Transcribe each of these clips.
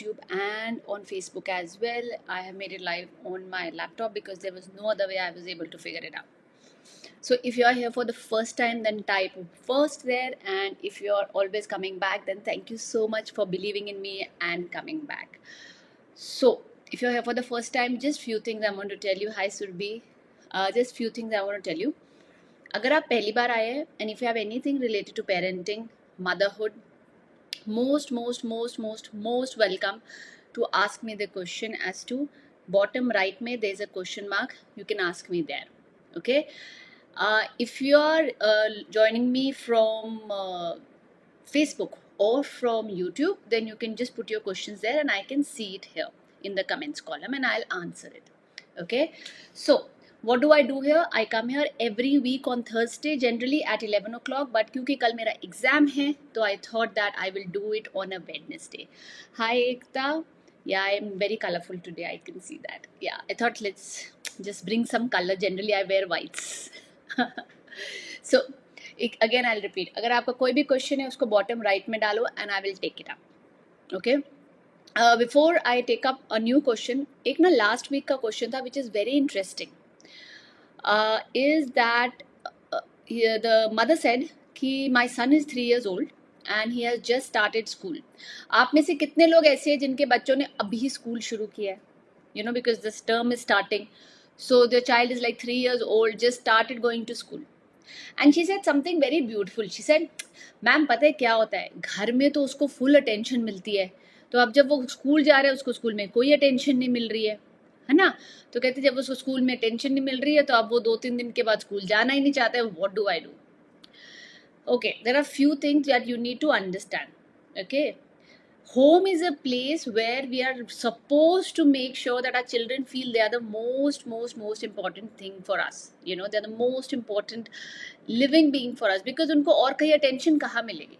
YouTube and on Facebook as well. I have made it live on my laptop because there was no other way I was able to figure it out. So if you are here for the first time, then type first there, and if you are always coming back, then thank you so much for believing in me and coming back. So if you're here for the first time, just few things I want to tell you. Hi Surbhi, just few things I want to tell you. अगर आप पहली बार आए हैं and if you have anything related to parenting, motherhood, most welcome to ask me the question as to bottom right में there is a question mark. You can ask me there. Okay. If you are joining me from Facebook or from YouTube, then you can just put your questions there and I can see it here in the comments column and I'll answer it. Okay. So what do I do here? I come here every week on Thursday, generally at 11 o'clock. But क्योंकि कल मेरा exam है, तो I thought that I will do it on a Wednesday. Hi Ekta. Yeah, I am very colorful today. I can see that. Yeah, I thought let's just bring some color. Generally, I wear whites. So again I'll repeat, अगर आपका कोई भी question है उसको bottom right में डालो and I will take it up. Okay, before I take up a new question, एक ना लास्ट वीक का क्वेश्चन था which is very interesting. Is that the mother said कि my son is 3 years old and he has just started school. आप में से कितने लोग ऐसे हैं जिनके बच्चों ने अभी स्कूल शुरू किया है? You know, because this term is starting. So the child is like 3 years old, just started going to school. And she said something very beautiful. She said, ma'am पता है क्या होता है, घर में तो उसको फुल अटेंशन मिलती है, तो अब जब वो स्कूल जा रहा है उसको स्कूल में कोई अटेंशन नहीं मिल रही है ना. तो कहते जब उसको स्कूल में अटेंशन नहीं मिल रही है तो अब वो 2-3 दिन के बाद स्कूल जाना ही नहीं चाहता है. What do I do? Okay, there are few things that you need to understand. Okay, home is a place where we are supposed to make sure that our children feel they are the most important thing for us. You know, they're the most important living being for us, because उनको और कहीं attention कहाँ मिलेगी?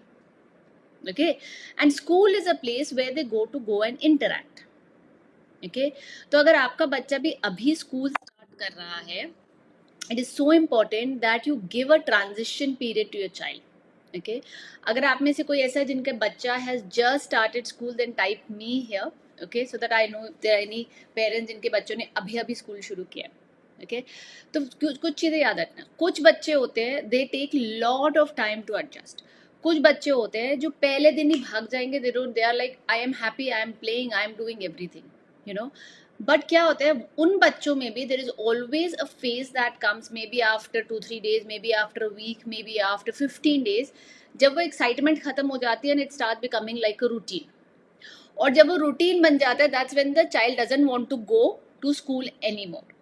Okay, and school is a place where they go and interact. Okay, तो अगर आपका बच्चा भी अभी स्कूल स्टार्ट कर रहा है, it is so important that you give a transition period to your child. Okay, अगर आप में से कोई ऐसा है जिनका बच्चा has just started school, then type me here. Okay, so that I know if there are any parents जिनके बच्चों ने अभी स्कूल शुरू किया. ओके, तो कुछ चीज़ें याद रखना. कुछ बच्चे होते हैं they take lot of time to adjust. कुछ बच्चे होते हैं जो पहले दिन ही भाग जाएंगे. They are like I am happy, I am playing, I am doing everything, you know. But क्या होता है उन बच्चों में भी there is always a phase that comes, maybe after 2-3 days, maybe after a week, maybe after 15 days, जब वो excitement खत्म हो जाती है and it start becoming like a routine. और जब वो रूटीन बन जाता है, that's when the child doesn't want to go to school anymore.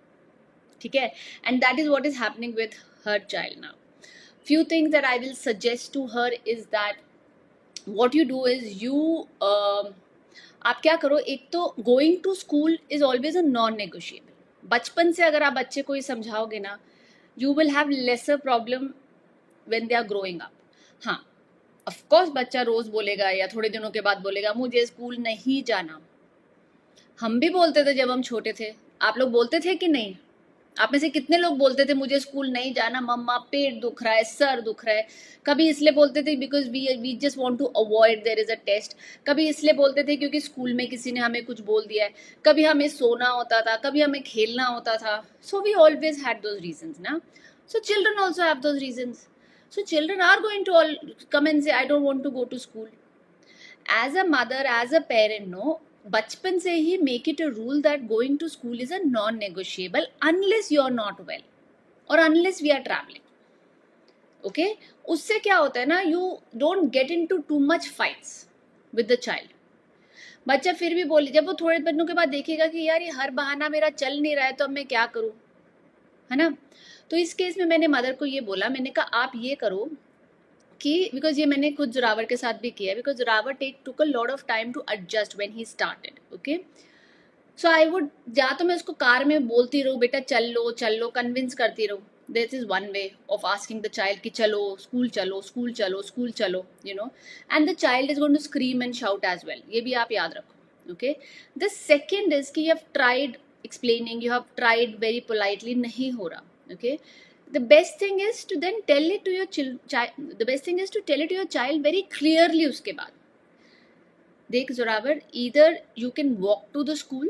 ठीक है, and that is what is happening with her child now. Few things that I will suggest to her is that what you do is you आप क्या करो, एक तो going to school is always a non negotiable. बचपन से अगर आप बच्चे को ही समझाओगे ना, you will have lesser problem when they are growing up. हाँ, ऑफकोर्स बच्चा रोज बोलेगा या थोड़े दिनों के बाद बोलेगा मुझे स्कूल नहीं जाना. हम भी बोलते थे जब हम छोटे थे. आप लोग बोलते थे कि नहीं? आप में से कितने लोग बोलते थे मुझे स्कूल नहीं जाना, मम्मा पेट दुख रहा है, सर दुख रहा है? कभी इसलिए बोलते थे because we just want to avoid there is a test. कभी इसलिए बोलते थे क्योंकि स्कूल में किसी ने हमें कुछ बोल दिया है. कभी हमें सोना होता था, कभी हमें खेलना होता था. So we always had those reasons ना. So children also have those reasons. So children are going to all come and say I don't want to go to school. As a mother, as a parent, no, बचपन से ही make it a rule that going to school is a non-negotiable unless you are not well or unless we are traveling. Okay, उससे क्या होता है ना, you don't get into too much fights with the child. बच्चा फिर भी बोले, जब वो थोड़े दिनों के बाद देखेगा कि यार ये हर बहाना मेरा चल नहीं रहा है तो अब मैं क्या करूँ, है ना. तो इस केस में मैंने मदर को ये बोला, मैंने कहा आप ये करो कि बिकॉज ये मैंने खुद जोरावर के साथ भी किया है, because Zorawar took a lot of time to adjust when he started. Okay, so I would या तो मैं उसको कार में बोलती रहूँ बेटा चल लो, कन्विंस करती रहूँ. This is one way of asking the child कि चलो स्कूल चलो, you know. And the child is going to scream and shout as well. ये भी आप याद रखो. ओके, द सेकेंड इज कि you have tried explaining, you have tried very politely, नहीं हो रहा. Okay, the best thing is to then tell it to your child. The best thing is to tell it to your child very clearly. उसके बाद देख Zorawar, either you can walk to the school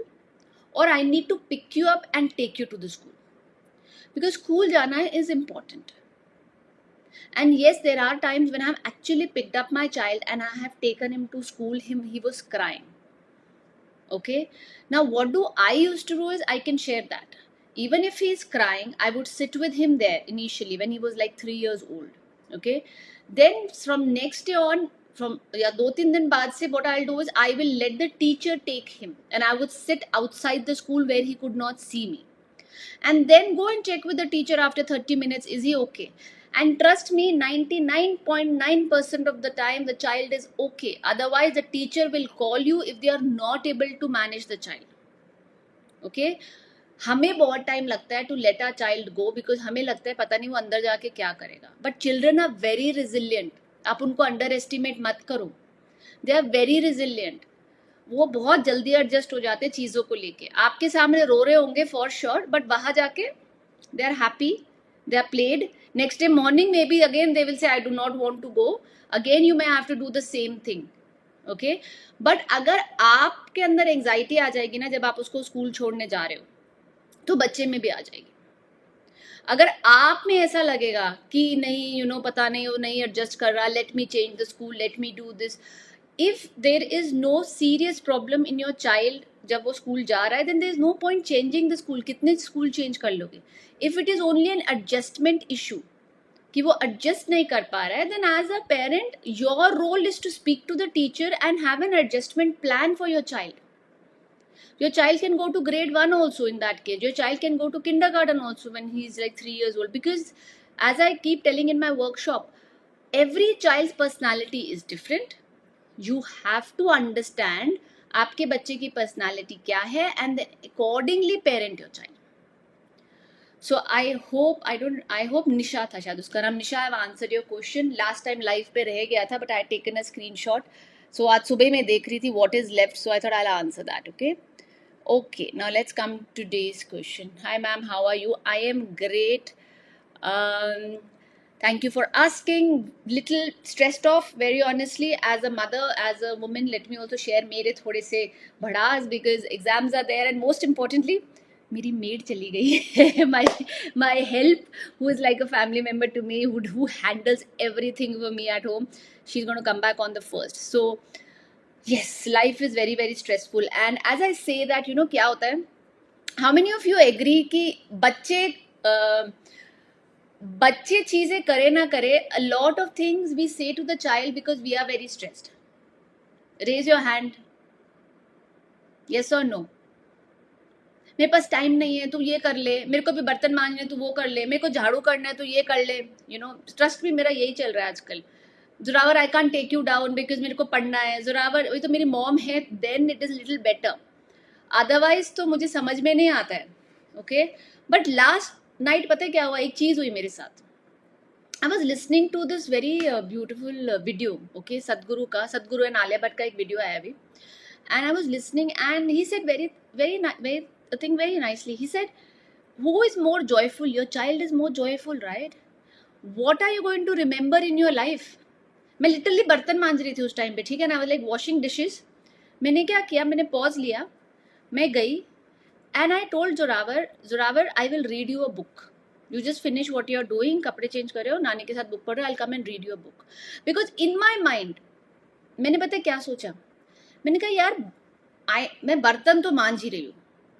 or I need to pick you up and take you to the school, because school जाना is important. And yes, there are times when I have actually picked up my child and I have taken him to school. He was crying. Okay, now what do I used to do is, I can share that even if he is crying, I would sit with him there initially when he was like 3 years old. Okay, then from next day on, from yeah, 2-3 दिन बाद से, what I'll do is I will let the teacher take him and I would sit outside the school where he could not see me, and then go and check with the teacher after 30 minutes, is he okay? And trust me, 99.9% of the time the child is okay. Otherwise the teacher will call you if they are not able to manage the child. Okay, हमें बहुत time लगता है to let a child go, because हमें लगता है पता नहीं वो अंदर जाके क्या करेगा. But children are very resilient. आप उनको अंडर एस्टिमेट मत करो. They are very resilient. वो बहुत जल्दी एडजस्ट हो जाते हैं चीज़ों को लेके. आपके सामने रो रहे होंगे फॉर श्योर, बट वहाँ जाके they are happy, they are played. Next day morning maybe again they will say I do not want to go. Again you may have to do the same thing. Okay, but अगर आपके अंदर anxiety आ जाएगी ना जब आप उसको school छोड़ने जा रहे हो, तो बच्चे में भी आ जाएगी. अगर आप में ऐसा लगेगा कि नहीं पता नहीं वो नहीं एडजस्ट कर रहा, let me change the school, let me do this, if there is no serious problem in your child जब वो स्कूल जा रहा है, then there is no point changing the school. कितने स्कूल चेंज कर लोगे? If it is only an adjustment issue कि वो एडजस्ट नहीं कर पा रहा है, then as a parent your role is to speak to the teacher and have an adjustment plan for your child. Your child can go to grade 1 also in that case. Your child can go to kindergarten also when he is like 3 years old. Because as I keep telling in my workshop, every child's personality is different. You have to understand आपके बच्चे की personality क्या है and then accordingly parent your child. So I hope निशा था शायद उसका नाम. निशा, I have answered your question. Last time live पे रह गया था but I had taken a screenshot. So आज सुबह मैं देख रही थी what is left, so I thought I'll answer that. Okay, now let's come to today's question. Hi ma'am, how are you? I am great. Thank you for asking. Little stressed off, very honestly. As a mother, as a woman, let me also share मेरे थोड़े से भड़ास, because exams are there, and most importantly, मेरी maid चली गई है. my help, who is like a family member to me, who handles everything for me at home, she's going to come back on the 1st. So yes, life is very very stressful. And as I say that, क्या होता है, how many of you agree कि बच्चे चीजें करे ना करे, a lot of things we say to the child because we are very stressed? Raise your hand. Yes or no? मेरे पास टाइम नहीं है, तू ये कर ले. मेरे को भी बर्तन मांजने, तू वो कर ले. मेरे को झाड़ू करना है, तू ये कर ले. ट्रस्ट भी मेरा यही चल रहा है आजकल. Zorawar, I can't take you down because मेरे को पढ़ना है. जोरावर, वही तो मेरी मॉम है, then it is little better. Otherwise तो मुझे समझ में नहीं आता है. ओके, बट लास्ट नाइट पता है क्या हुआ? एक चीज हुई मेरे साथ. I was listening to this very beautiful video. Okay, Sadhguru and Alia Bhatt का एक वीडियो आया अभी, and I was listening and he said very nicely. He said, who is more joyful? Your child is more joyful, right? What are you going to remember in your life? मैं literally बर्तन मांज रही थी उस time पे, ठीक है ना. Like washing dishes. मैंने क्या किया, मैंने पॉज लिया, मैं गई and I told Zorawar I will read you a book. You just finish what you are doing, कपड़े चेंज कर रहे हो, नानी के साथ बुक पढ़ रहे हो, I come and read you a book. Because in my mind मैंने पता क्या सोचा, मैंने कहा यार मैं बर्तन तो मांझ ही रही हूँ,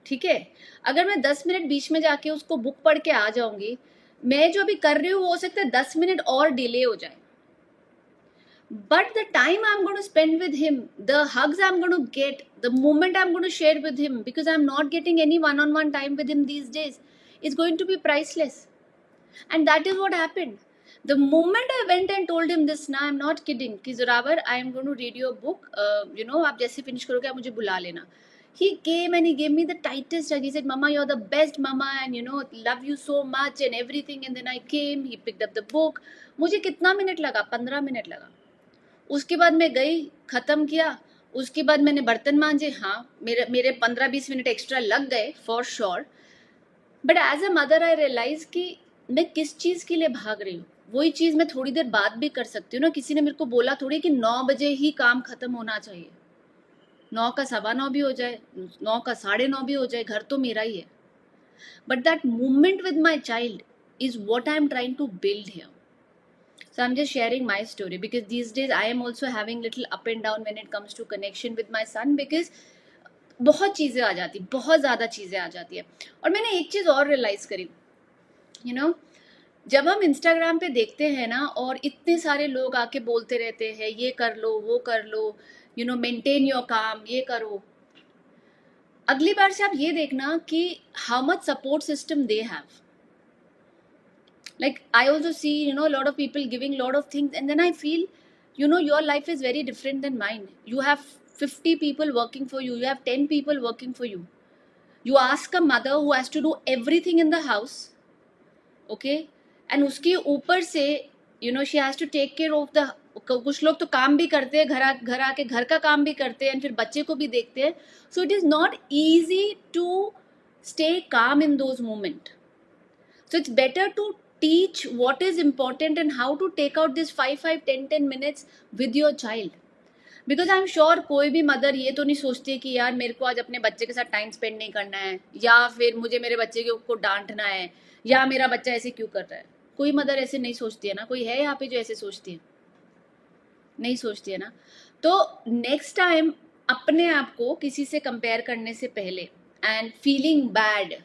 ठीक है. अगर मैं 10 मिनट बीच में जाके उसको बुक पढ़ के आ जाऊंगी, मैं जो भी कर रही हूँ हो सकता है 10 मिनट और डिले हो जाए. But the time I'm going to spend with him, the hugs I'm going to get, the moment I'm going to share with him, because I'm not getting any one-on-one time with him these days, is going to be priceless. And that is what happened. The moment I went and told him this, now I'm not kidding, कि Zoravar, I am going to read your book, आप जैसे finish करोगे आप मुझे बुला लेना. He came and he gave me the tightest hug. He said, Mama, you're the best mama, and love you so much and everything. And then I came, he picked up the book. मुझे कितना minute लगा? 15 minute लगा. उसके बाद मैं गई, ख़त्म किया. उसके बाद मैंने बर्तन मांजे. हाँ, मेरे 15-20 मिनट एक्स्ट्रा लग गए for sure. But as a mother I realise कि मैं किस चीज़ के लिए भाग रही हूँ. वही चीज़ मैं थोड़ी देर बाद भी कर सकती हूँ ना. किसी ने मेरे को बोला थोड़ी कि 9 बजे ही काम ख़त्म होना चाहिए. 9 का 9:15 भी हो जाए, 9 का 9:30 भी हो जाए, घर तो मेरा ही है. But that moment with my child is what I am trying to build here. So I'm just sharing my story because these days I am also having little up and down when it comes to connection with my son, because बहुत चीज़ें आ जाती, बहुत ज़्यादा चीज़ें आ जाती है. और मैंने एक चीज़ और रियलाइज़ करी, you know, जब हम इंस्टाग्राम पे देखते हैं ना और इतने सारे लोग आके बोलते रहते हैं ये कर लो वो कर लो, यू नो, मेंटेन योर काम, ये करो, अगली बार से आप ये देखना कि how much support system they have. Like I also see, you know, a lot of people giving lot of things, and then I feel, you know, your life is very different than mine. You have 50 people working for you, you have 10 people working for you. You ask a mother who has to do everything in the house, okay, and उसके ऊपर से, you know, she has to take care of the, कुछ लोग तो काम भी करते हैं, घर आके घर का काम भी करते हैं, फिर बच्चे को भी देखते हैं. So it is not easy to stay calm in those moments. So it's better to teach what is important and how to take out this 5, 10 minutes with your child. Because I'm sure कोई भी mother ये तो नहीं सोचती कि यार मेरे को आज अपने बच्चे के साथ टाइम स्पेंड नहीं करना है, या फिर मुझे मेरे बच्चे को डांटना है, या मेरा बच्चा ऐसे क्यों कर रहा है. कोई मदर ऐसे नहीं सोचती है ना. कोई है यहाँ पे जो ऐसे सोचती है? नहीं सोचती है ना. तो नेक्स्ट टाइम अपने आप को किसी से कंपेयर करने से पहले एंड फीलिंग बैड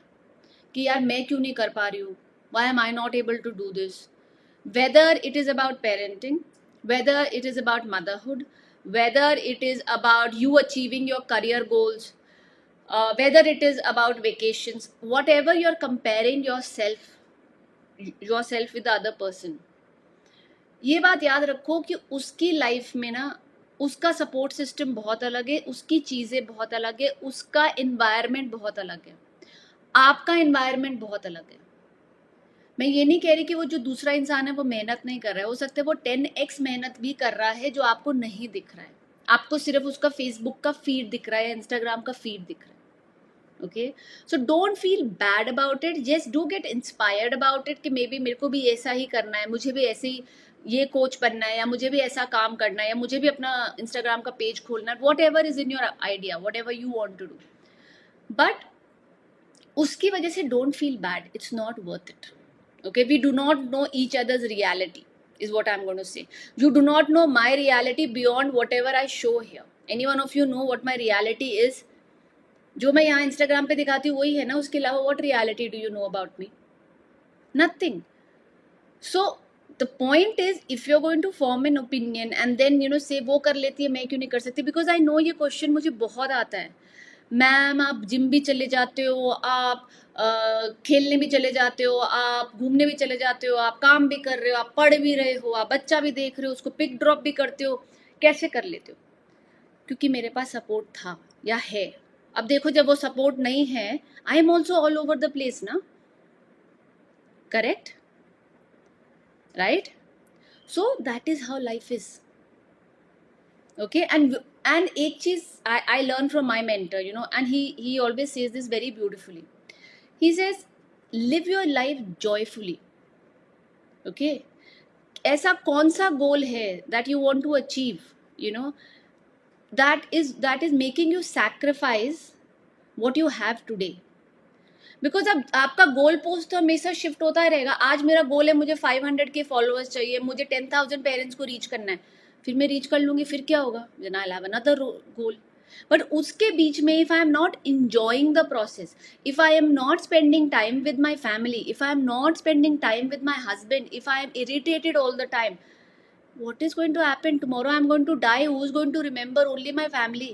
कि यार मैं क्यों नहीं कर पा रही हूँ, why am I not able to do this, whether it is about parenting, whether it is about motherhood, whether it is about you achieving your career goals, whether it is about vacations, whatever you're comparing yourself with the other person, ये बात याद रखो कि उसकी life में ना उसका support system बहुत अलग है, उसकी चीज़ें बहुत अलग है, उसका इन्वायरमेंट बहुत अलग है, आपका इन्वायरमेंट बहुत अलग है. मैं ये नहीं कह रही कि वो जो दूसरा इंसान है वो मेहनत नहीं कर रहा है, हो सकता है वो 10x मेहनत भी कर रहा है जो आपको नहीं दिख रहा है. आपको सिर्फ उसका फेसबुक का फीड दिख रहा है, इंस्टाग्राम का फीड दिख रहा है. Okay, so don't feel bad about it, just do get inspired about it कि मे बी मेरे को भी ऐसा ही करना है, मुझे भी ऐसे ही ये कोच बनना है, या मुझे भी ऐसा काम करना है, या मुझे भी अपना इंस्टाग्राम का पेज खोलना है, whatever is in your idea, whatever you want to do. But उसकी वजह से don't feel bad, it's not worth it. Okay, we do not know each other's reality is what I'm going to say. You do not know my reality beyond whatever I show here. Any one of you know what my reality is? जो मैं यहाँ Instagram पे दिखाती हूँ वही है ना, उसके अलावा what reality do you know about me? Nothing. So the point is, if you're going to form an opinion and then you know say वो कर लेती है मैं क्यों नहीं कर सकती, because I know ये क्वेश्चन मुझे बहुत आता है. मैम आप जिम भी चले जाते हो, आप खेलने भी चले जाते हो, आप घूमने भी चले जाते हो, आप काम भी कर रहे हो, आप पढ़ भी रहे हो, आप बच्चा भी देख रहे हो, उसको पिक ड्रॉप भी करते हो, कैसे कर लेते हो? क्योंकि मेरे पास सपोर्ट था या है. अब देखो जब वो सपोर्ट नहीं है, I am also all over the place ना. Correct, right? So that is how life is. Okay, and एक चीज I learned from my mentor, you know, and he always says this very beautifully. He says live your life joyfully. Okay, ऐसा कौन सा गोल है that you want to achieve, you know, that is making you sacrifice what you have today. Because अब आपका goal post तो हमेशा shift होता ही रहेगा. आज मेरा गोल है मुझे 500 के फॉलोअर्स चाहिए, मुझे 10,000 पेरेंट्स को रीच करना है, फिर मैं रीच कर लूँगी, फिर क्या होगा, then I have another goal. But उसके बीच में if I am not enjoying the process, if I am not spending time with my family, if I am not spending time with my husband, if I am irritated all the time, what is going to happen tomorrow? I am going to die. Who is going to remember? Only my family,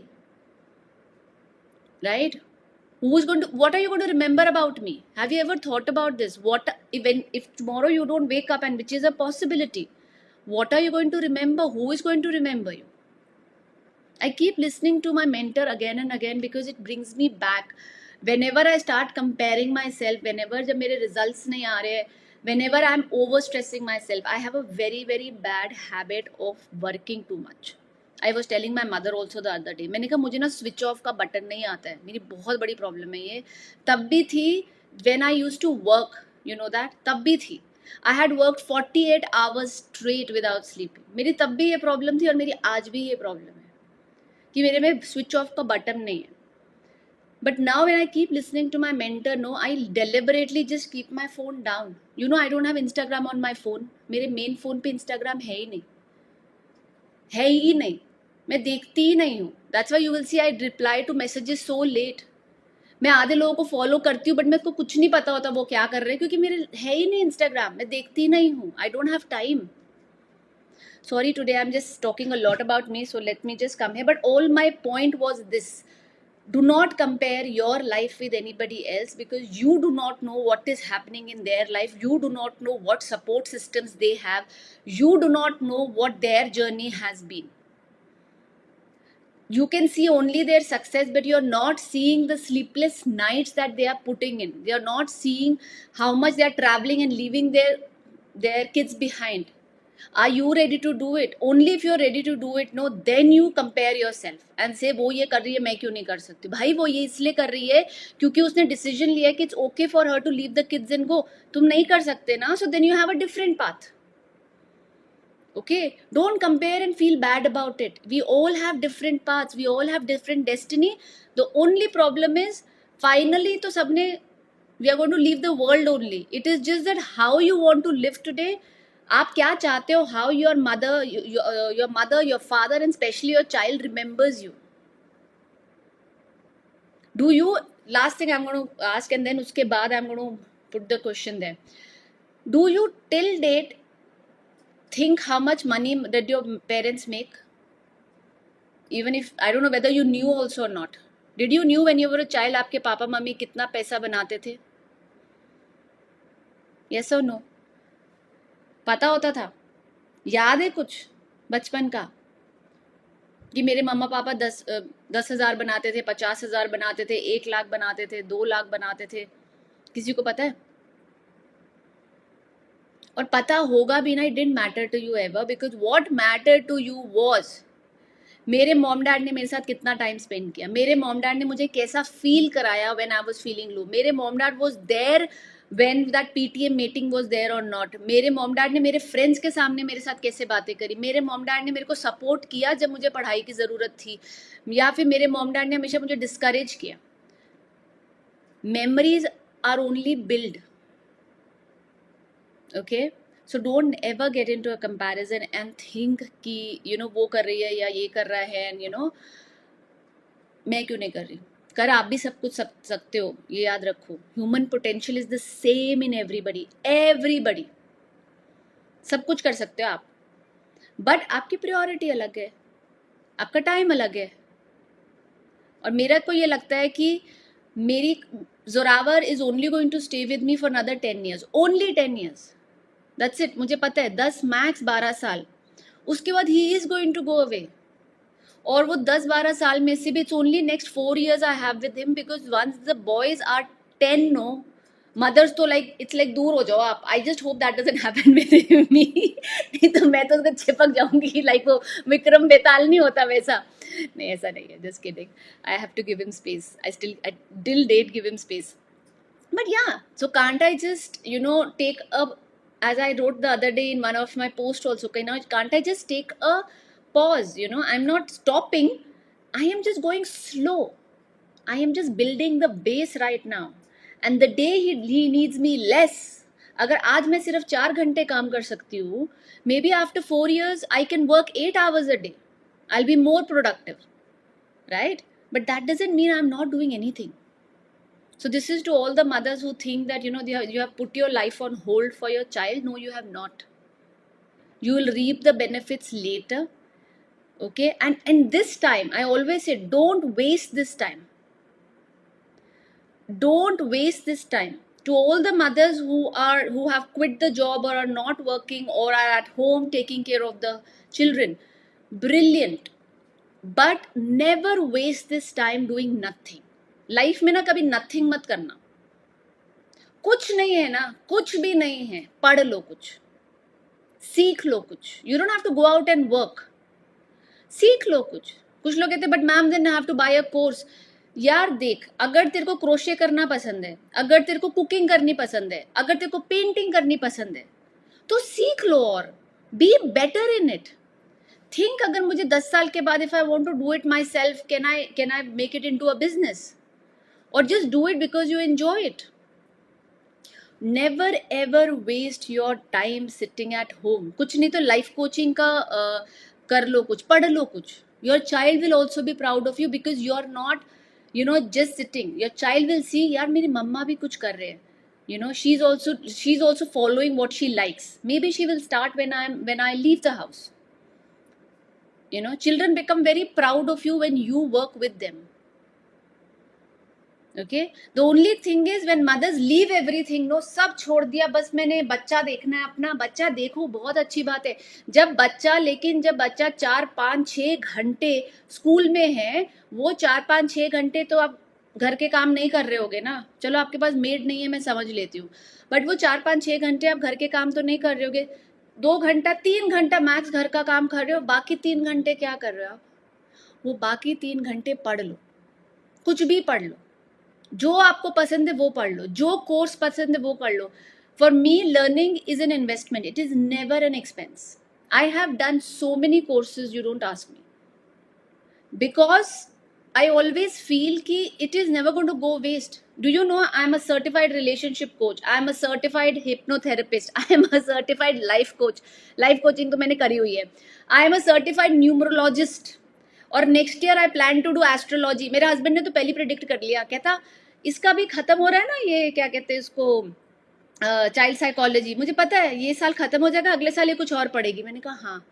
right? What are you going to remember about me? Have you ever thought about this? What if tomorrow you don't wake up, and which is a possibility, what are you going to remember? Who is going to remember you? I keep listening to my mentor again and again because it brings me back. Whenever I start comparing myself, whenever जब मेरे results नहीं आ रहे, whenever I'm overstressing myself, I have a very very bad habit of working too much. I was telling my mother also the other day. मैंने कहा मुझे ना switch off का button नहीं आता है, मेरी बहुत बड़ी प्रॉब्लम है ये. तब भी थी when I used to work, you know that, तब भी थी. I had worked 48 hours straight without sleeping. मेरी तब भी ये प्रॉब्लम थी और मेरी आज भी ये प्रॉब्लम है. कि मेरे में स्विच ऑफ का बटन नहीं है. But now when I keep listening to my mentor, no, I deliberately just keep my phone down. You know, I don't have Instagram on my phone. मेरे मेन फ़ोन पे Instagram है ही नहीं, है ही नहीं. मैं देखती ही नहीं हूँ. That's why you will see I reply to messages so late. मैं आधे लोगों को फॉलो करती हूँ, बट मेरे को कुछ नहीं पता होता वो क्या कर रहे हैं, क्योंकि मेरे है ही नहीं इंस्टाग्राम. मैं देखती नहीं हूँ. I don't have time. Sorry, today I'm just talking a lot about me, so let me just come here. But all my point was this: do not compare your life with anybody else, because you do not know what is happening in their life. You do not know what support systems they have. You do not know what their journey has been. You can see only their success, but you're not seeing the sleepless nights that they are putting in. You're not seeing how much they are traveling and leaving their kids behind. Are you ready to do it? Only if you're ready to do it, no, then you compare yourself and say वो ये कर रही है, मैं क्यों नहीं कर सकती. भाई वो ये इसलिए कर रही है क्योंकि उसने डिसीजन लिया कि it's okay for her to leave the kids and go. तुम नहीं कर सकते ना, so then you have a different path. Okay, don't compare and feel bad about it. We all have different paths. We all have different destiny. The only problem is finally to sabne we are going to leave the world only. It is just that how you want to live today. आप क्या चाहते हो? How your mother, your father, and especially your child remembers you. Do you? Last thing I'm going to ask, and then उसके बाद I'm going to put the question there. Do you till date think how much money did your parents make? Even if I don't know whether you knew also or not. Did you knew when you were a child आपके papa mummy कितना पैसा बनाते थे? Yes or no? पता होता था? याद है कुछ बचपन का कि मेरे मम्मा पापा 10,000 बनाते थे, 50,000 बनाते थे, 1 लाख बनाते थे, 2 लाख बनाते थे? किसी को पता है? और पता होगा भी ना, it didn't matter to you ever, because what mattered to you was मेरे मॉम डैड ने मेरे साथ कितना टाइम स्पेंड किया, मेरे मॉम डैड ने मुझे कैसा फील कराया when I was feeling low, मेरे mom dad was there when that PTM meeting was there और नॉट, मेरे मॉम डैड ने मेरे फ्रेंड्स के सामने मेरे साथ कैसे बातें करी, मेरे मॉम डैड ने मेरे को सपोर्ट किया जब मुझे पढ़ाई की ज़रूरत थी, या फिर मेरे मॉम डैड ने हमेशा मुझे डिस्करेज किया. Memories are only build. Okay, so don't ever get into a comparison and think कि यू नो वो कर रही है या ये कर रहा है एंड यू नो मैं क्यों नहीं कर रही. कर आप भी सब कुछ सकते हो, ये याद रखो. Human potential is the same in everybody. Everybody सब कुछ कर सकते हो आप, बट आपकी प्रायोरिटी अलग है, आपका टाइम अलग है. और मेरा को ये लगता है कि मेरी Zoravar is only going to stay with me for another 10 years. Only 10 years. That's it. मुझे पता है 10 मैक्स 12 साल, उसके बाद he is going to go away. और वो 10-12 साल में से भी it's only next 4 years I have with him, because once the boys are 10, no mothers तो लाइक इट्स लाइक दूर हो जाओ आप. I just hope that doesn't happen with me. नहीं तो मैं तो उसका चिपक जाऊंगी लाइक वो विक्रम बेताल नहीं होता वैसा. नहीं ऐसा नहीं है, just kidding. I have to give him space. I till date give him space. But yeah, so can't I just, you know, take a, as I wrote the other day in one of my posts also, can't I just take a pause, you know? I'm not stopping, I am just going slow. I am just building the base right now. And the day he needs me less, अगर आज मैं सिर्फ 4 घंटे काम कर सकती हूँ, maybe after 4 years I can work 8 hours a day. I'll be more productive, right? But that doesn't mean I'm not doing anything. So this is to all the mothers who think that, you know, you have put your life on hold for your child. No, you have not. You will reap the benefits later. Okay, and this time, I always say, don't waste this time. Don't waste this time. To all the mothers who have quit the job or are not working or are at home taking care of the children, brilliant. But never waste this time doing nothing. Life में ना कभी nothing मत करना. कुछ नहीं है ना, कुछ भी नहीं है, पढ़ लो कुछ, सीख लो कुछ. You don't have to go out and work. सीख लो कुछ. कुछ लोग कहते हैं but ma'am then I have to buy a course. यार देख, अगर तेरे को क्रोशे करना पसंद है, अगर तेरे को कुकिंग करनी पसंद है, अगर तेरे को पेंटिंग करनी पसंद है, तो सीख लो और be better in it. Think अगर मुझे 10 साल के बाद if I want to do it myself, can I make it into a business, और just do it because you enjoy it. Never ever waste your time sitting at home. कुछ नहीं तो life coaching का कर लो, कुछ पढ़ लो कुछ. Your child will also be proud of you because you are not just sitting. Your child will see, यार मेरी मम्मा भी कुछ कर रहे हैं. She's also following what she likes. Maybe she will start when I leave the house. Children become very proud of you when you work with them. Okay, the only thing is when mothers leave everything, no, सब छोड़ दिया, बस मैंने बच्चा देखना है अपना. बच्चा देखो, बहुत अच्छी बात है जब बच्चा, लेकिन जब बच्चा 4-5-6 घंटे स्कूल में है, वो 4-5-6 घंटे तो आप घर के काम नहीं कर रहे होगे ना. चलो आपके पास मेड नहीं है, मैं समझ लेती हूँ, बट वो 4-5-6 घंटे आप घर के काम तो नहीं कर रहे होगे. 2 घंटा 3 घंटा मैक्स घर का काम कर रहे हो, बाकी 3 घंटे क्या कर रहे हो आप? वो बाकी 3 घंटे पढ़ लो, कुछ भी पढ़ लो, जो आपको पसंद है वो पढ़ लो, जो कोर्स पसंद है वो कर लो. For me learning is an investment, it is never an expense. I have done so many courses, you don't ask me, because I always feel कि it is never going to go waste. Do you know I am a certified relationship coach, I am a certified hypnotherapist, I am a certified life coach. Life coaching तो मैंने करी हुई है. I am a certified numerologist. और next year I plan to do astrology. मेरे husband ने तो पहले प्रेडिक्ट कर लिया, कहता इसका भी खत्म हो रहा है ना, ये क्या कहते हैं इसको, चाइल्ड साइकोलॉजी. मुझे पता है ये साल खत्म हो जाएगा, अगले साल ये कुछ और पढ़ेगी. मैंने कहा हाँ.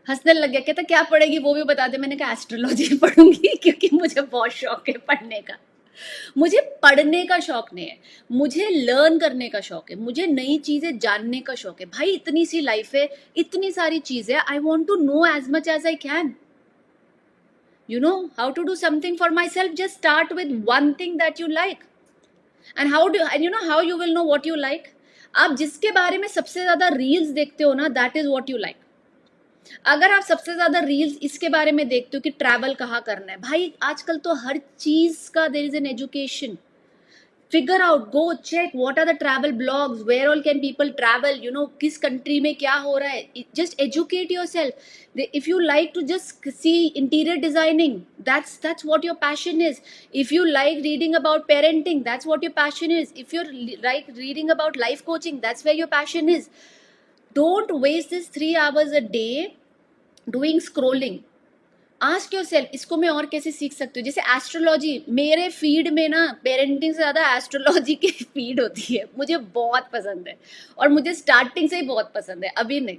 हंसने लग गया, कहता क्या पढ़ेगी वो भी बता दे. मैंने कहा एस्ट्रोलॉजी पढ़ूंगी क्योंकि मुझे बहुत शौक है पढ़ने का. मुझे पढ़ने का शौक नहीं है, मुझे लर्न करने का शौक है, मुझे नई चीजें जानने का शौक है. भाई इतनी सी लाइफ है, इतनी सारी चीजें, I want to know as much as I can. How to do something for myself. Just start with one thing that you like. And how you will know what you like. आप जिसके बारे में सबसे ज्यादा reels देखते हो ना, that is what you like. अगर आप सबसे ज्यादा रील्स इसके बारे में देखते हो कि ट्रैवल कहाँ करना है, भाई आजकल तो हर चीज का there is an education. Figure out, go check what are the travel blogs, where all can people travel, किस country में क्या हो रहा है. Just educate yourself. If you like to just see interior designing, that's what your passion is. If you like reading about parenting, that's what your passion is. If you like reading about life coaching, that's where your passion is. Don't waste this 3 hours a day doing scrolling. Ask yourself, इसको मैं और कैसे सीख सकती हूँ. जैसे astrology, मेरे feed में ना पेरेंटिंग से ज़्यादा एस्ट्रोलॉजी की फीड होती है. मुझे बहुत पसंद है और मुझे स्टार्टिंग से ही बहुत पसंद है, अभी नहीं.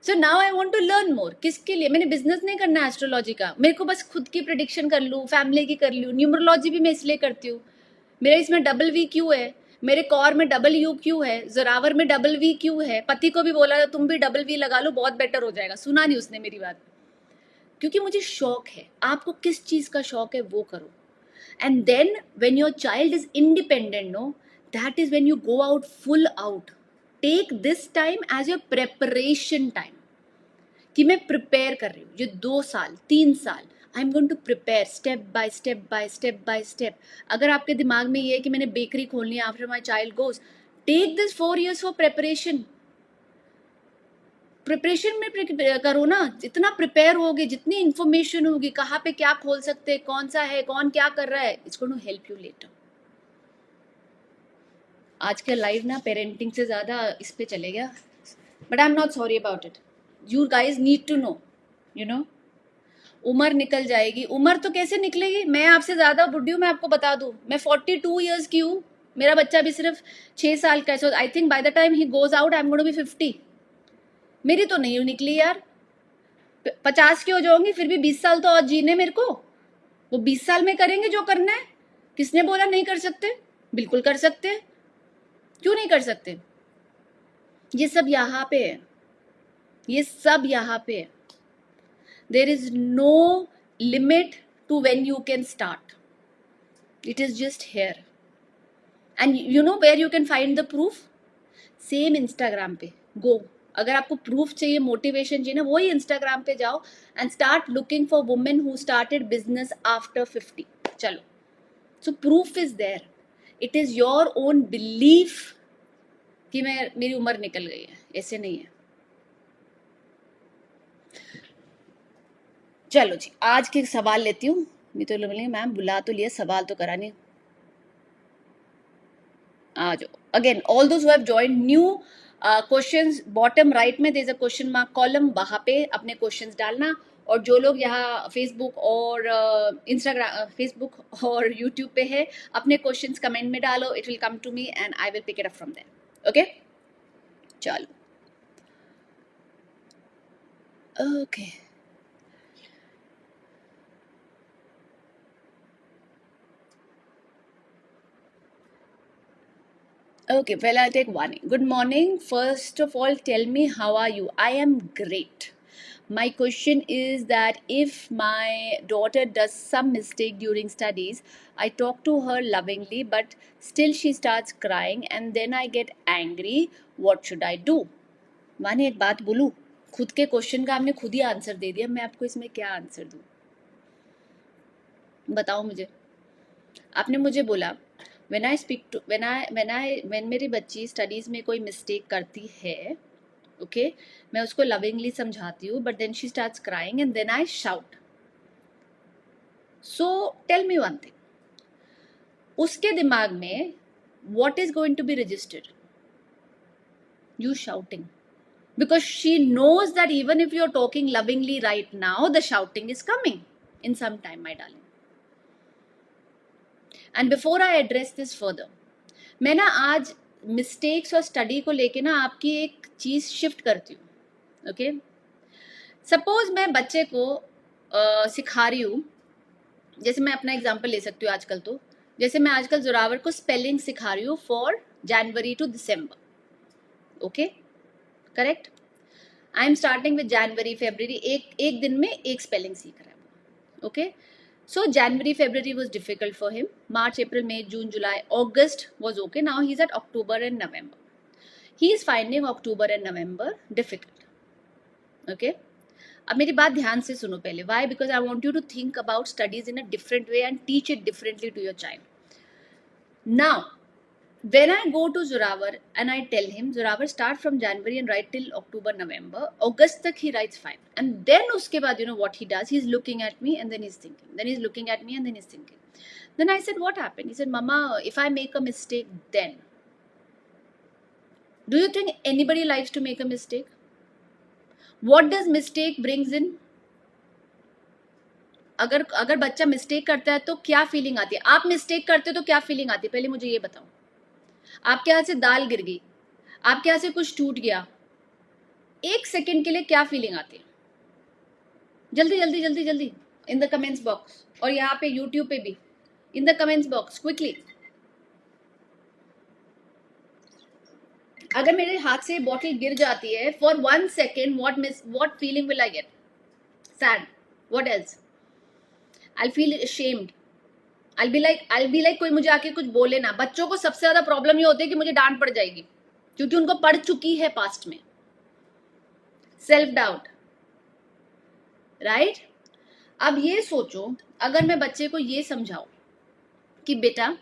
So now I want to learn more. किसके लिए? मैंने बिजनेस नहीं करना है एस्ट्रोलॉजी का, मेरे को बस खुद की प्रेडिक्शन कर लूँ, फैमिली की कर लूँ. न्यूमरोलॉजी भी मैं इसलिए करती हूँ, मेरे इसमें डबल वी क्यू है, मेरे कॉर में डबल यू क्यू है, जोरावर में डबल वी क्यू है. पति को भी बोला तुम भी डबल वी लगा लो, बहुत बेटर हो जाएगा. सुना नहीं उसने मेरी बात, क्योंकि मुझे शौक है. आपको किस चीज का शौक है वो करो. And then when your child is independent, no, that is when you go out full out. Take this time as your preparation time, कि मैं प्रिपेयर कर रही हूँ ये 2 साल 3 साल. I am going to prepare step by step by step by step. अगर आपके दिमाग में ये है कि मैंने बेकरी खोलनी है after my child goes, take this 4 years for preparation. Preparation में करो ना, जितना प्रिपेयर होगे, जितनी इंफॉर्मेशन होगी, कहाँ पे क्या खोल सकते हैं, कौन सा है, कौन क्या कर रहा है, it's going to help you later. आज के लाइव ना पेरेंटिंग से ज़्यादा इस पे चले गया, but I am not sorry about it. You guys need to know. उम्र निकल जाएगी. उम्र तो कैसे निकलेगी, मैं आपसे ज़्यादा बुढ़ी हूँ, मैं आपको बता दूँ. मैं 42 years की हूँ, मेरा बच्चा भी सिर्फ 6 साल का है. So I think by the time he goes out I am going to be 50. मेरी तो नहीं निकली यार. 50 की हो जाऊंगी, फिर भी 20 साल तो और जीने मेरे को. वो 20 साल में करेंगे जो करना है. किसने बोला नहीं कर सकते? बिल्कुल कर सकते हैं. क्यों नहीं कर सकते? ये सब यहाँ पे है, ये सब यहाँ पे है. There is no limit to when you can start. It is just here. And you know where you can find the proof? Same Instagram पे गो. अगर आपको प्रूफ चाहिए, मोटिवेशन चाहिए ना, वही इंस्टाग्राम पे जाओ and start looking for women who started business after 50. चलो, so proof is there. It is your own belief कि मेरी उम्र निकल गई है. ऐसे नहीं है. चलो जी, आज के सवाल लेती हूँ। नहीं तो बोलेंगे मैम बुला तो लिया, सवाल तो करा नहीं। आ जाओ। Again all those who have joined new questions, bottom right में there is a question mark column, वहां पे अपने क्वेश्चंस डालना। और जो लोग यहाँ फेसबुक और इंस्टाग्राम, फेसबुक और यूट्यूब पे है, अपने क्वेश्चंस कमेंट में डालो, it will come to me and I will pick it up from there. Okay, चलो। Okay, okay, well, I'll take one. Good morning. First of all, tell me, how are you? I am great. My question is that if my daughter does some mistake during studies, I talk to her lovingly, but still she starts crying and then I get angry. What should I do? माने एक बात बोलूं, खुद के question का आपने खुद ही answer दे दिया, मैं आपको इसमें क्या आंसर दूं? बताओ मुझे। आपने मुझे बोला when मेरी बच्ची स्टडीज में कोई मिस्टेक करती है, ओके, मैं उसको लविंगली समझाती हूँ, but then she starts crying and then I shout. So tell me one thing, उसके दिमाग में what is going to be registered? You shouting. Because she knows that even if you're talking lovingly right now, the shouting is coming in some time, my darling. And before I address this further, मैं ना आज mistakes और study को लेके ना आपकी एक चीज शिफ्ट करती हूँ। ओके, सपोज मैं बच्चे को सिखा रही हूँ, जैसे मैं अपना एग्जांपल ले सकती हूँ आजकल, तो जैसे मैं आजकल जोरावर को स्पेलिंग सिखा रही हूँ for January to December. Okay, correct. I am starting with January February, एक दिन में एक स्पेलिंग सीख रहा है। Okay, so January February was difficult for him. March April May June July August was okay. Now he's at October and November. He is finding October and November difficult. Okay, अब मेरी बात ध्यान से सुनो पहले। Why? Because I want you to think about studies in a different way and teach it differently to your child. Now when I go to Zoravar and I tell him, Zoravar, start from January and write till October, November, August tak he writes fine. And then uske baad, you know what he does? He's looking at me and then he's thinking. Then he's looking at me and then he's thinking. Then I said, what happened? He said, Mama, if I make a mistake, then. Do you think anybody likes to make a mistake? What does mistake brings in? अगर बच्चा mistake करता है तो क्या feeling आती है? आप mistake करते हो तो क्या फीलिंग आती है? पहले मुझे ये बताओ। आपके हाथ से दाल गिर गई, आपके हाथ से कुछ टूट गया, एक सेकंड के लिए क्या फीलिंग आती है? जल्दी जल्दी जल्दी जल्दी इन द कमेंट्स बॉक्स, और यहाँ पे यूट्यूब पे भी in the comments box quickly. अगर मेरे हाथ से बॉटल गिर जाती है for 1 second, what feeling will I get? Sad. What else? I feel ashamed. I'll be like कोई मुझे आके कुछ बोले ना। बच्चों को सबसे ज्यादा प्रॉब्लम ये होती है कि मुझे डांट पड़ जाएगी, क्योंकि उनको पढ़ चुकी है पास्ट में। Self doubt, right? अब ये सोचो, अगर मैं बच्चे को ये समझाऊं कि बेटा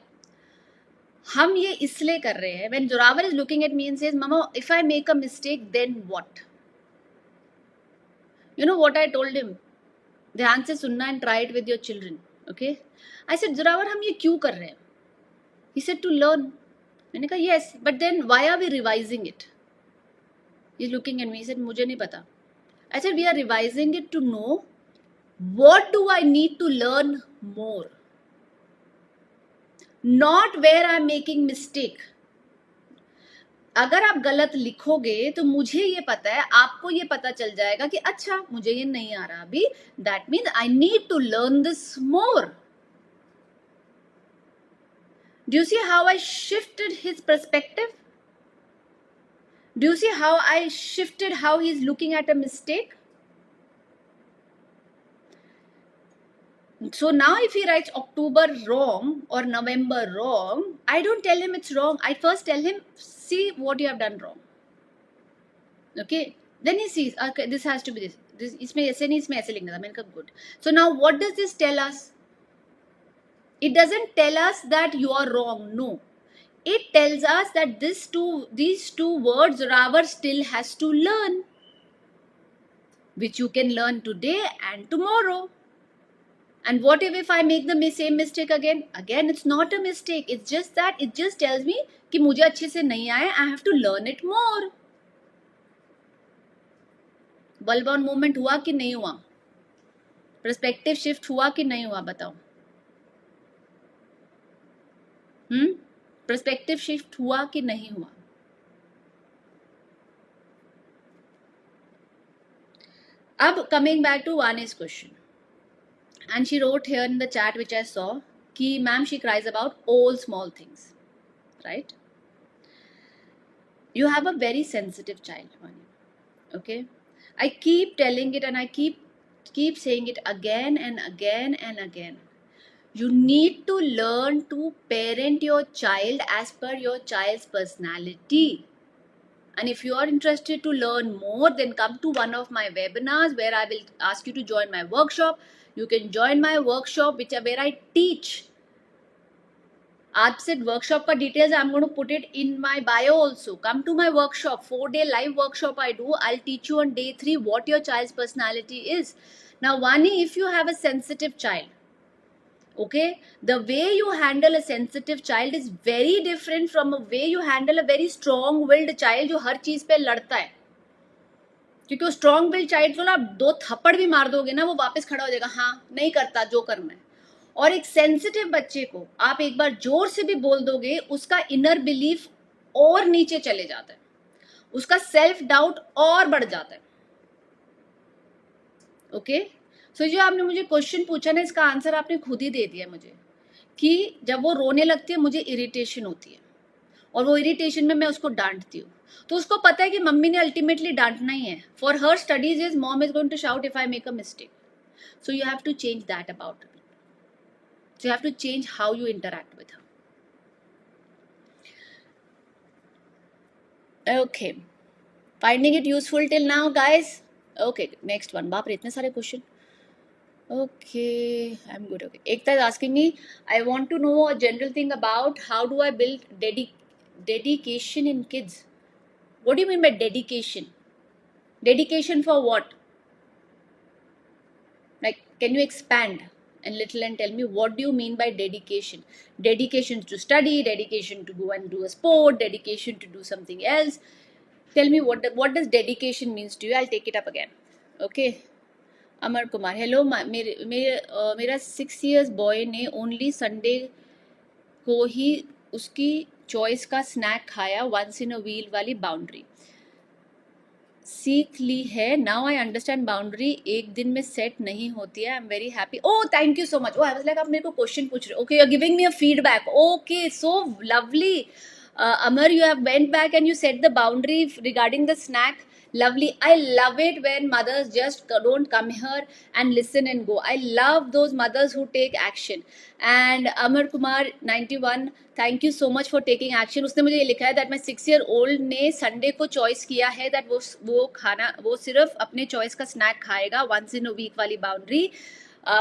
हम ये इसलिए कर रहे हैं, when Zoravar is looking at me and says, Mama, if I make a mistake, then what? You know what I told him? ध्यान से सुनना and try it with your children. Okay? I said, Zoravar, हम ये क्यों कर रहे हैं? He said, to learn. मैंने कहा yes, but then why are we revising it? He's looking at me. He said, मुझे नहीं पता. I said, we are revising it to know what do I need to learn more, not where I'm making mistake. अगर आप गलत लिखोगे तो मुझे ये पता है, आपको ये पता चल जाएगा कि अच्छा मुझे ये नहीं आ रहा अभी, that means I need to learn this more. Do you see how I shifted his perspective? Do you see how I shifted how he's looking at a mistake? So now if he writes October wrong or November wrong, I don't tell him it's wrong. I first tell him, see what you have done wrong. Okay? Then he sees, okay, this has to be this. इसमें ऐसे नहीं, इसमें ऐसे लिखना था। मैंने कहा good. So now what does this tell us? It doesn't tell us that you are wrong. No. It tells us that these two words Zoravar still has to learn. which you can learn today and tomorrow. And what if I make the same mistake again? Again, it's not a mistake. It's just that it just tells me कि मुझे अच्छे से नहीं आया. I have to learn it more. Bulb on movement हुआ कि नहीं हुआ? पर्सपेक्टिव शिफ्ट हुआ कि नहीं हुआ? बताओ. पर्सपेक्टिव शिफ्ट हुआ कि नहीं हुआ? अब कमिंग बैक टू वानी's question, and she wrote here in the chat which I saw कि ma'am she cries about all small things, right? You have a very sensitive child, Vani. Okay, I keep telling it and I keep saying it again and again and again. You need to learn to parent your child as per your child's personality. And if you are interested to learn more, then come to one of my webinars where I will ask you to join my workshop. You can join my workshop where I teach. Aaj se workshop ka details I'm going to put it in my bio also. Come to my workshop, 4-day live workshop I do. I'll teach you on day 3 what your child's personality is. Now, Vani, if you have a sensitive child, okay, the way you handle a sensitive child is very different from a way you handle a very strong-willed child जो हर चीज पे लड़ता है. क्योंकि वो strong will child को ना 2 थप्पड़ भी मार दोगे ना, वो वापस खड़ा हो जाएगा, हाँ नहीं करता जो करना है. और एक सेंसिटिव बच्चे को आप एक बार जोर से भी बोल दोगे, उसका इनर बिलीफ और नीचे चले जाता है, उसका सेल्फ डाउट और बढ़ जाता है. ओके, सो जो आपने मुझे क्वेश्चन पूछा ना, इसका आंसर आपने खुद ही दे दिया मुझे कि जब वो रोने लगती है मुझे इरिटेशन होती है, और वो इरिटेशन में मैं उसको डांटती हूँ. तो उसको पता है कि मम्मी ने अल्टीमेटली डांटना ही है. For her studies is mom is going to shout if I make a mistake. So you have to change that about it. So you have to change how you interact with her. Okay, finding it useful till now guys. Okay, next one. बाप रे, इतने सारे question. Okay, I'm good. Okay, Ekta is asking me, I want to know a general thing about how do I build dedication in kids. What do you mean by dedication? Dedication for what? Like, can you expand a little and tell me what do you mean by dedication? Dedication to study, dedication to go and do a sport, dedication to do something else. Tell me what does dedication means to you. I'll take it up again. Okay. Amar Kumar, hello. मेरा 6 years boy ने only Sunday को ही उसकी choice का snack खाया, once in a wheel वाली boundary सीख ली है. Now I understand boundary एक दिन में सेट नहीं होती है. I am very happy. Oh, thank you so much. Oh, I was like आप मेरे को क्वेश्चन पूछ रहे हो. Okay, you are giving me a feedback. Okay, so lovely. Amar, you have went back and you set the boundary regarding the snack. Lovely. I love it when mothers just don't come here and listen and go. I love those mothers who take action. And Amar Kumar 91, thank you so much for taking action. उसने मुझे ये लिखा है that my 6-year-old ने Sunday को choice किया है that वो सिर्फ अपने चॉइस का स्नैक खाएगा, once in a week वाली बाउंड्री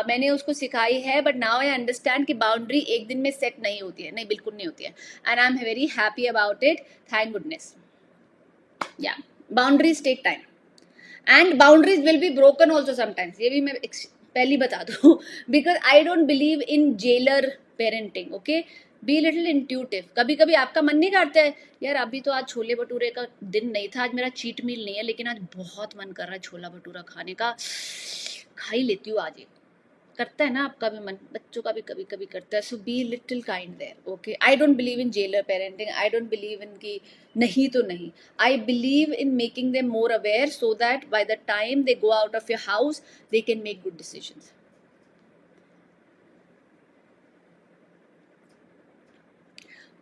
मैंने उसको सिखाई है. बट नाउ आई अंडरस्टैंड कि बाउंड्री एक दिन में सेट नहीं होती है. नहीं, बिल्कुल नहीं होती है. And I am very happy about it. Thank goodness. Yeah, boundaries take time and boundaries will be broken also sometimes. ये भी मैं पहली बता दूँ, because I don't believe in jailer parenting. Okay, be little intuitive. कभी कभी आपका मन नहीं करता है यार, अभी तो आज छोले भटूरे का दिन नहीं था, आज मेरा चीट मील नहीं है, लेकिन आज बहुत मन कर रहा है छोला भटूरा खाने का, खा ही लेती हूँ आज. करता है ना आपका भी मन, बच्चों का भी कभी कभी करता है. So be little kind there. Okay, I don't believe in jailer parenting. I don't believe in कि नहीं तो नहीं. I believe in making them more aware so that by the time they go out of your house they can make good decisions.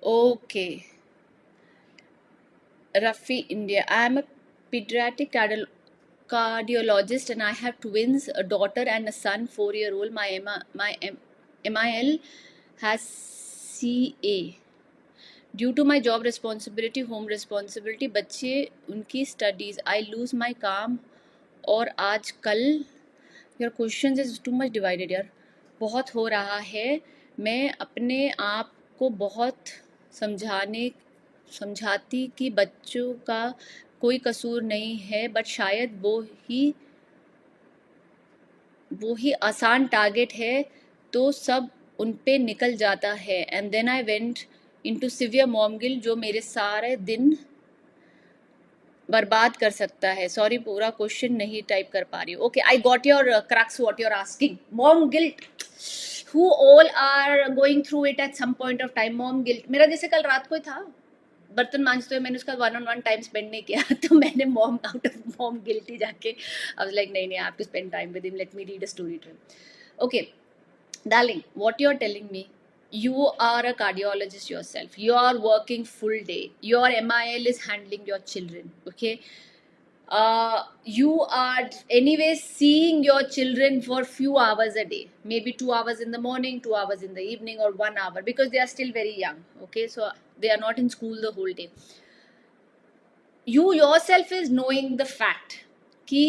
Okay, Rafi India, I am a pediatric cardiologist and I have twins, a daughter and a son, 4-year-old. My MIL has CA. Due to my job responsibility, home responsibility, बच्चे उनकी studies, I lose my calm. और आजकल your questions is too much divided यार, बहुत हो रहा है. मैं अपने आप को बहुत समझाती कि बच्चों का कोई कसूर नहीं है, बट शायद वो ही वो ही आसान टारगेट है तो सब उन पे निकल जाता है. And then I went into severe mom guilt जो मेरे सारे दिन बर्बाद कर सकता है. सॉरी पूरा क्वेश्चन नहीं टाइप कर पा रही हूँ. Okay, I got your crux what you are asking. Mom guilt, who all are going through it at some point of time. Mom guilt मेरा जैसे कल रात को ही था, बर्तन मांजते हुए मैंने उसका 1-on-1 टाइम स्पेंड नहीं किया तो मैंने mom out of mom guilty जाके आई वाज लाइक नहीं नहीं, I have to spend time with him, let me read a story to him. Okay darling, what you're telling me, you are a cardiologist yourself, you are working full day, your MIL is handling your children, okay. You are anyway seeing your children for few hours a day, maybe 2 hours in the morning, 2 hours in the evening, or 1 hour, because they are still very young, okay, so they are not in school the whole day. You yourself is knowing the fact ki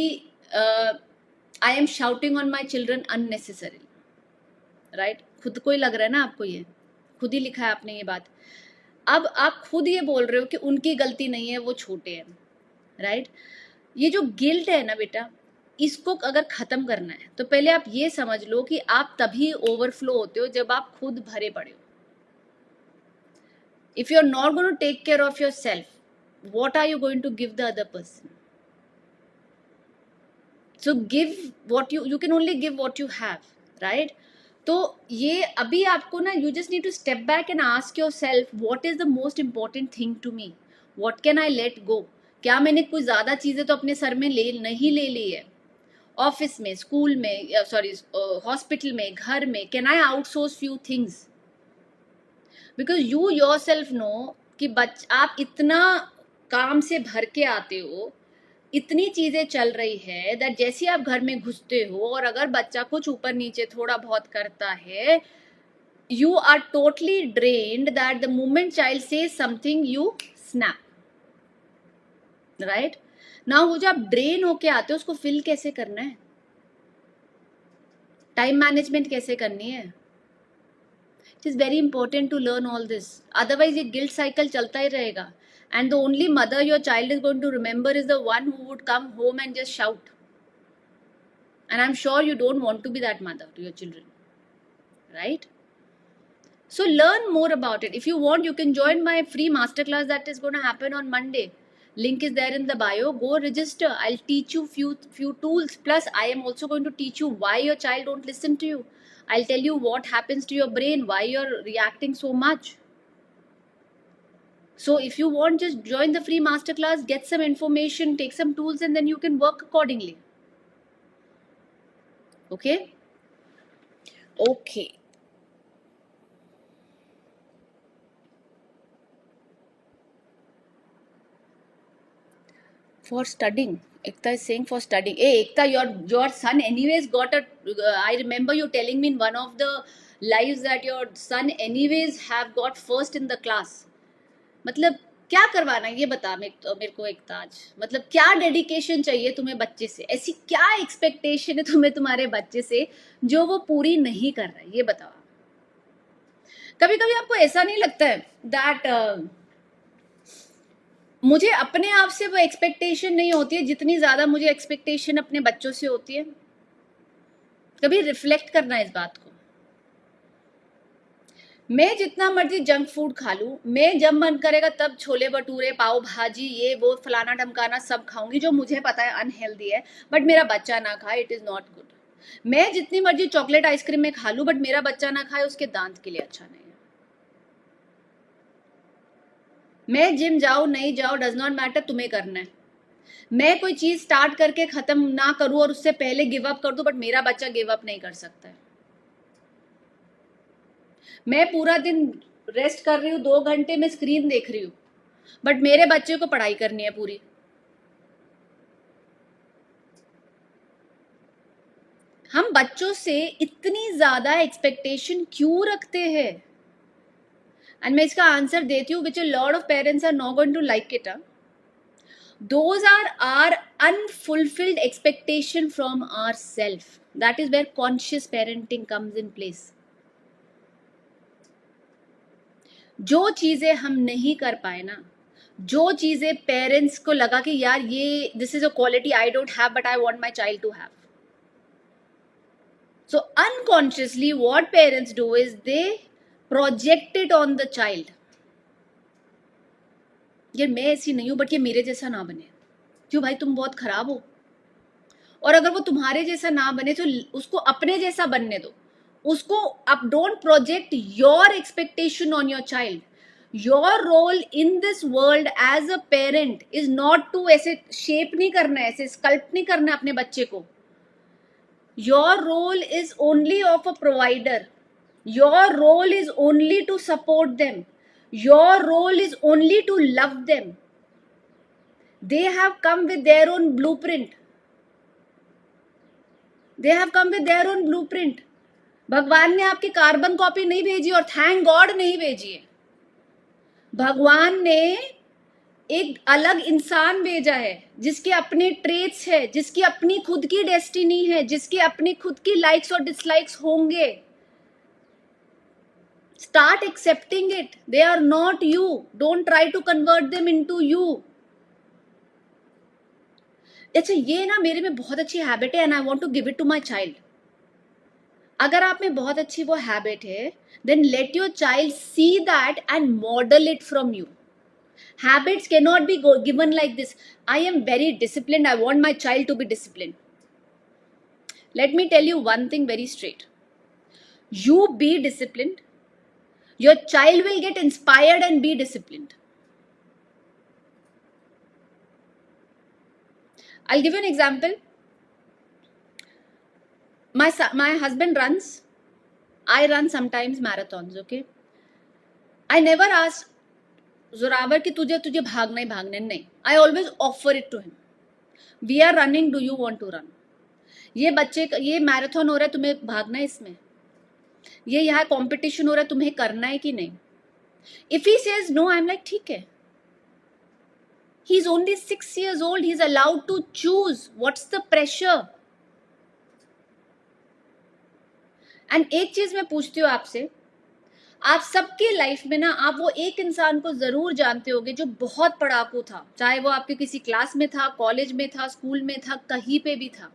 I am shouting on my children unnecessarily, right. खुद को ही लग रहा है ना आपको, ये खुद ही लिखा है आपने ये बात. अब आप खुद ये बोल रहे हो कि उनकी गलती नहीं है, वो छोटे हैं, राइट. ये जो गिल्ट है ना बेटा, इसको अगर खत्म करना है तो पहले आप ये समझ लो कि आप तभी ओवरफ्लो होते हो जब आप खुद भरे पड़े हो. If you are not going to take care of yourself, what are you going to give the other person? So give what you can only give what you have, right. तो ये अभी आपको ना, you just need to step back and ask yourself what is the most important thing to me, what can I let go. क्या मैंने कुछ ज़्यादा चीज़ें तो अपने सर में नहीं ले ली है? ऑफिस में, स्कूल में, सॉरी हॉस्पिटल में, घर में, can I outsource few things? Because you yourself know कि आप इतना काम से भर के आते हो, इतनी चीजें चल रही है दैट जैसे आप घर में घुसते हो और अगर बच्चा कुछ ऊपर नीचे थोड़ा बहुत करता है, you are totally drained that the moment child से something you snap, right. Now वो जो आप ड्रेन होके आते हो उसको फिल कैसे करना है, टाइम मैनेजमेंट कैसे करनी है. It is very important to learn all this, otherwise ये गिल्ट साइकिल चलता ही रहेगा. And the only mother your child is going to remember is the one who would come home and just shout. And I'm sure you don't want to be that mother to your children, right? So learn more about it. If you want, you can join my free masterclass that is going to happen on Monday. Link is there in the bio. Go register. I'll teach you few tools. Plus, I am also going to teach you why your child don't listen to you. I'll tell you what happens to your brain, why you're reacting so much. So if you want, just join the free masterclass, get some information, take some tools, and then you can work accordingly. Okay? Okay. For studying. Ekta is saying for studying. Hey, Ekta, your son anyways got a... I remember you telling me in one of the lives that your son anyways have got first in the class. मतलब क्या करवाना है ये बता मेरे को एक ताज. मतलब क्या डेडिकेशन चाहिए तुम्हें बच्चे से, ऐसी क्या एक्सपेक्टेशन है तुम्हें तुम्हारे बच्चे से जो वो पूरी नहीं कर रहा है, ये बताओ. कभी कभी आपको ऐसा नहीं लगता है दैट मुझे अपने आप से वो एक्सपेक्टेशन नहीं होती है जितनी ज्यादा मुझे एक्सपेक्टेशन अपने बच्चों से होती है? कभी रिफ्लेक्ट करना है इस बात को. मैं जितना मर्जी जंक फूड खा लूँ, मैं जब मन करेगा तब छोले भटूरे, पाव भाजी, ये वो फलाना ढमकाना सब खाऊंगी जो मुझे पता है अनहेल्दी है, बट मेरा बच्चा ना खाए, इट इज नॉट गुड. मैं जितनी मर्जी चॉकलेट आइसक्रीम में खा लूँ, बट मेरा बच्चा ना खाए, उसके दांत के लिए अच्छा नहीं है. मैं जिम जाऊँ नहीं जाऊँ डज नॉट मैटर, तुम्हें करना है. मैं कोई चीज स्टार्ट करके खत्म ना करूँ और उससे पहले गिव अप कर दूँ, बट मेरा बच्चा गिव अप नहीं कर सकता है. मैं पूरा दिन रेस्ट कर रही हूँ, 2 घंटे में स्क्रीन देख रही हूँ, बट मेरे बच्चे को पढ़ाई करनी है पूरी. हम बच्चों से इतनी ज्यादा एक्सपेक्टेशन क्यों रखते हैं? एंड मैं इसका आंसर देती हूँ, which a lot of parents are not going to like it. Those are our unfulfilled expectation from ourselves. That is where conscious parenting comes in place. जो चीजें हम नहीं कर पाए ना, जो चीजें पेरेंट्स को लगा कि यार ये this is a quality I don't have but I want my child to have, So unconsciously what parents do is they project it on the child. यार मैं ऐसी नहीं हूं बट ये मेरे जैसा ना बने. क्यों भाई, तुम बहुत खराब हो. और अगर वो तुम्हारे जैसा ना बने तो उसको अपने जैसा बनने दो. उसको अब don't project your expectation on your child. Your role in this world as a parent is not to ऐसे शेप नहीं करना है, ऐसे स्कल्प्ट नहीं करना है अपने बच्चे को. Your role is only of a provider. Your role is only to support them. Your role is only to love them. They have come with their own blueprint. They have come with their own blueprint. भगवान ने आपकी carbon copy नहीं भेजी और thank God नहीं भेजी है. भगवान ने एक अलग इंसान भेजा है जिसके अपने ट्रेट्स है, जिसकी अपनी खुद की डेस्टिनी है, जिसकी अपनी खुद की लाइक्स और डिसलाइक्स होंगे. Start accepting it. They are not you. Don't try to convert them into you. अच्छा, ये ना मेरे में बहुत अच्छी हैबिट है and I want to give it to my child. अगर आप में बहुत अच्छी वो हैबिट है, then let your child see that and model it from you. Habits cannot be given like this. I am very disciplined. I want my child to be disciplined. Let me tell you one thing very straight. You be disciplined. Your child will get inspired and be disciplined. I'll give you an example. My husband runs. I run sometimes marathons, okay? I never ask Zorawar कि तुझे भागना ही भागना नहीं. I always offer it to him. We are running. Do you want to run? ये बच्चे ये marathon हो रहा है, तुम्हें भागना है इसमें. ये यहाँ कंपटीशन हो रहा है, तुम्हें करना है कि नहीं. If he says no, I'm like ठीक है. He's only 6 years old. He's allowed to choose. What's the pressure? And एक चीज मैं पूछती हूँ आपसे, आप सबके लाइफ में ना आप वो एक इंसान को जरूर जानते होंगे जो बहुत पढ़ाकू था, चाहे वो आपके किसी क्लास में था, कॉलेज में था, स्कूल में था, कहीं पे भी था.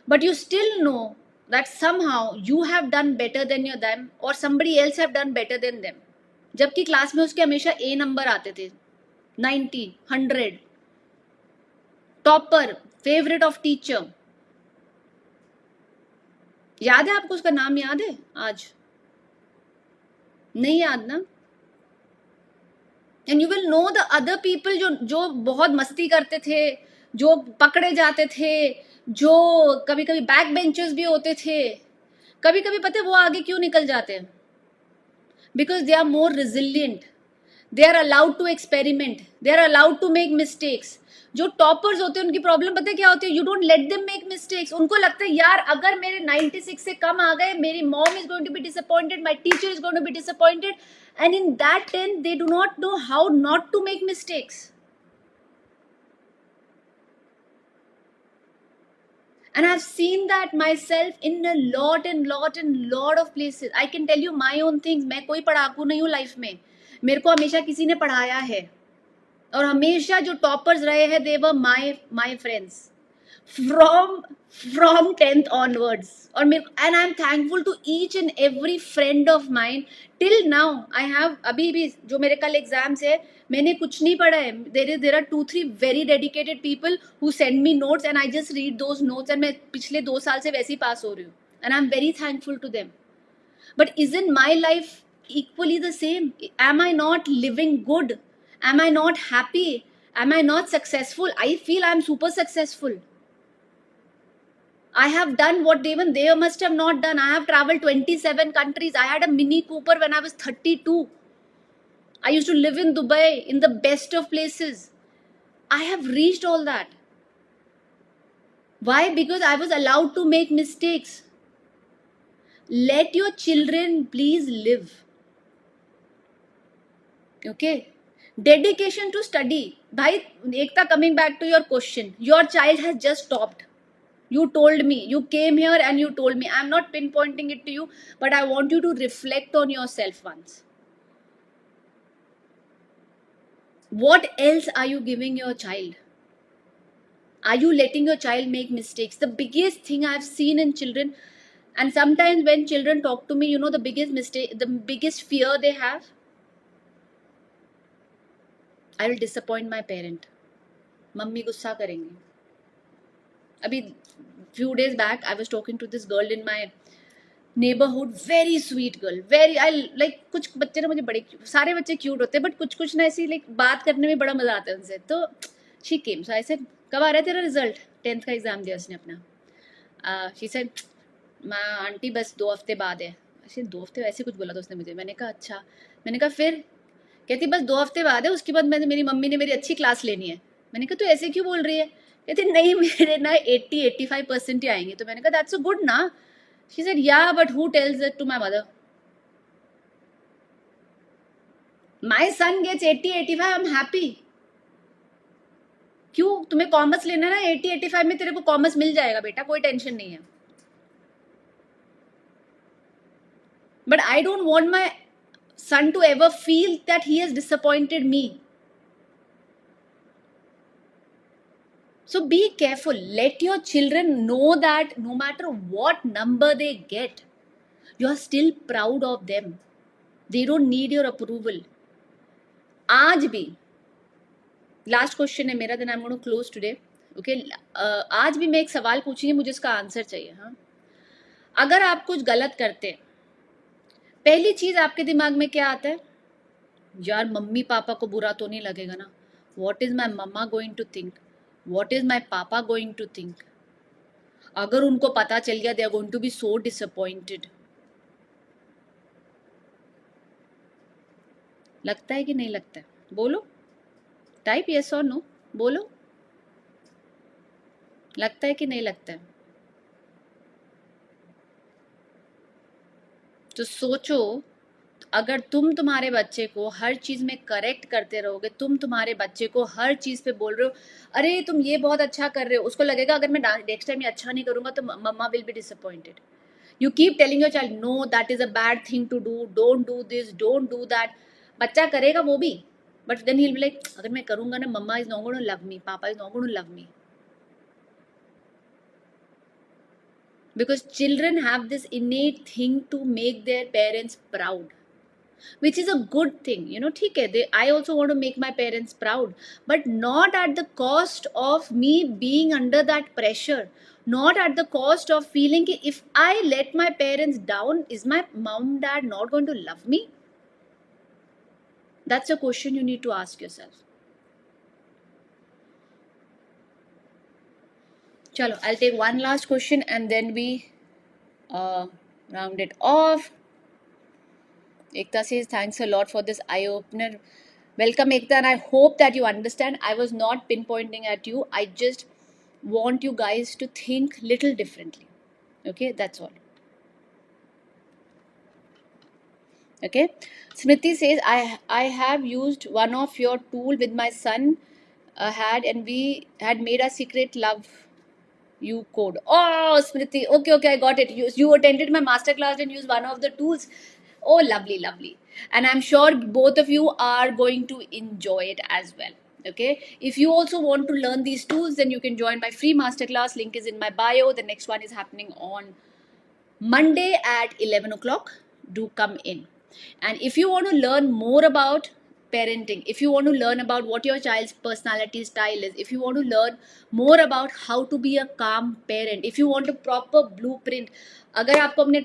But you still know that somehow you have done better than your them or somebody else have done better than them. जबकि क्लास में उसके हमेशा ए नंबर आते थे, 90, 100, टॉपर, फेवरेट ऑफ टीचर. याद है आपको उसका नाम? याद है आज? नहीं याद ना? And you will know the other people जो बहुत मस्ती करते थे, जो पकड़े जाते थे, जो कभी कभी बैक बेंचर्स भी होते थे. कभी कभी पता है वो आगे क्यों निकल जाते हैं? Because they are more resilient. They are allowed to experiment. They are allowed to make mistakes. जो टॉपर्स होते हैं उनकी प्रॉब्लम पता है क्या होती है? You don't let them make mistakes. उनको लगता है यार अगर मेरे 96 से कम आ गए, मेरी mom is going to be disappointed, my teacher is going to be disappointed. And in that ten they do not know how not to make mistakes. And I've seen that myself in a lot of places. I can tell you my own things. मैं कोई पढ़ाकू नहीं हूँ life में. मेरे को हमेशा किसी ने पढ़ाया है और हमेशा जो टॉपर्स रहे हैं they were my friends from 10th onwards. और मेरे and I'm thankful to each and every friend of mine till now. I have अभी भी जो मेरे कल एग्जाम्स है, मैंने कुछ नहीं पढ़ा है. there are 2-3 very dedicated people who send me notes and I just read those notes and मैं पिछले 2 साल से वैसे ही पास हो रही हूँ and I'm very thankful to them. But isn't my life equally the same? Am I not living good? Am I not happy? Am I not successful? I feel I'm super successful. I have done what even they must have not done. I have traveled 27 countries. I had a Mini Cooper when I was 32. I used to live in Dubai, in the best of places. I have reached all that. Why? Because I was allowed to make mistakes. Let your children please live. Okay? Dedication to study. Bhai, Ekta, coming back to your question, your child has just stopped. You told me, you came here and you told me. I'm not pinpointing it to you, but I want you to reflect on yourself once. What else are you giving your child? Are you letting your child make mistakes? The biggest thing I've seen in children, and sometimes when children talk to me, you know, the biggest mistake, the biggest fear they have, I will disappoint my parent. Mummy गुस्सा करेंगी. अभी few days back I was talking to this girl in my neighborhood, very sweet girl, very, I like, कुछ बच्चे ना मुझे बड़े, सारे बच्चे क्यूट होते हैं बट कुछ कुछ ना ऐसी लाइक बात करने में बड़ा मजा आता है उनसे. तो she came, so I said कब आ रहा है तेरा रिजल्ट? 10th का एग्जाम दिया उसने अपना. शी सेड माँ आंटी बस 2 हफ्ते बाद है. ऐसे 2 हफ्ते ऐसे कुछ बोला था उसने मुझे. मैंने कहा अच्छा. मैंने कहा फिर? कहती बस 2 हफ्ते बाद है, उसके बाद मैंने, मेरी मम्मी ने मेरी अच्छी क्लास लेनी है. मैंने कहा तू ऐसे क्यों बोल रही है? कहती नहीं मेरे ना 80-85% ही आएंगे. तो मैंने कहा दैट्स सो गुड ना. She said, yeah, but who tells that to my mother? My son gets 80-85, I'm happy. क्यों? तुम्हें कॉमर्स लेना है ना, 80-85 में तेरे को कॉमर्स मिल जाएगा बेटा, कोई टेंशन नहीं है. But I don't want my son to ever feel that he has disappointed me. So be careful. Let your children know that no matter what number they get, you are still proud of them. They don't need your approval. आज भी last question है मेरा, then I am going to close today. Okay, आज भी मैं एक सवाल पूछी है, मुझे इसका आंसर चाहिए. हाँ, अगर आप कुछ गलत करते हैं, पहली चीज आपके दिमाग में क्या आता है? यार मम्मी पापा को बुरा तो नहीं लगेगा ना? What is my mamma going to think? What is my papa going to think? अगर उनको पता चल गया, they are going to be so disappointed. लगता है कि नहीं लगता है? बोलो, टाइप यस और नो, बोलो. लगता है कि नहीं लगता है? तो सोचो, अगर तुम तुम्हारे बच्चे को हर चीज में करेक्ट करते रहोगे, तुम तुम्हारे बच्चे को हर चीज पे बोल रहे हो अरे तुम ये बहुत अच्छा कर रहे हो, उसको लगेगा अगर मैं नेक्स्ट टाइम ये अच्छा नहीं करूंगा तो mamma will be disappointed. You keep telling your child no that is a bad thing to do, don't do this, don't do that. बच्चा करेगा वो भी, but then he will be like अगर मैं करूंगा ना, mamma is not going to love me, papa is not going to love me. Because children have this innate thing to make their parents proud, which is a good thing, you know. ठीक है, I also want to make my parents proud, but not at the cost of me being under that pressure, not at the cost of feeling कि if I let my parents down, is my mom dad not going to love me? That's a question you need to ask yourself. Chalo, I'll take one last question and then we round it off. Ekta says, thanks a lot for this eye-opener. Welcome, Ekta, and I hope that you understand. I was not pinpointing at you. I just want you guys to think little differently. Okay, that's all. Okay. Smriti says, I have used one of your tool with my son and we had made a secret love you code. Oh, Smriti. Okay, I got it. You attended my masterclass and used one of the tools. Oh, lovely, lovely. And I'm sure both of you are going to enjoy it as well. Okay. If you also want to learn these tools, then you can join my free masterclass. Link is in my bio. The next one is happening on Monday at 11 o'clock. Do come in. And if you want to learn more about parenting, if you want to learn about what your child's personality style is, if you want to learn more about how to be a calm parent, if you want a proper blueprint, अगर आपको अपने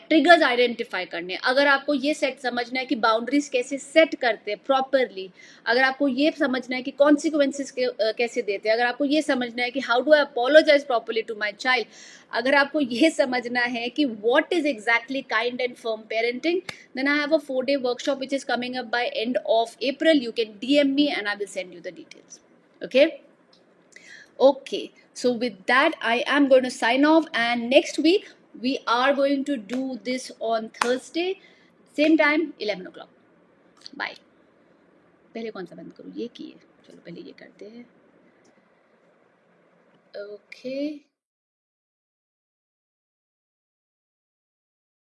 triggers identify करने, अगर आपको ये set समझना है कि बाउंड्रीज कैसे सेट करते हैं प्रॉपरली, अगर आपको ये समझना है कि कॉन्सिक्वेंसेस कैसे देते हैं, अगर आपको ये समझना है कि how do I apologise properly to my child, अगर आपको ये समझना है कि what is exactly kind and firm parenting, then I have a 4-day workshop which is coming up by end of April. You can DM me and I will send you the details. Okay, so with that I am going to sign off, and next week we are going to do this on Thursday, same time 11 o'clock. Bye. पहले कौन सा बंद करूँ? ये किए, चलो पहले ये करते हैं. Okay.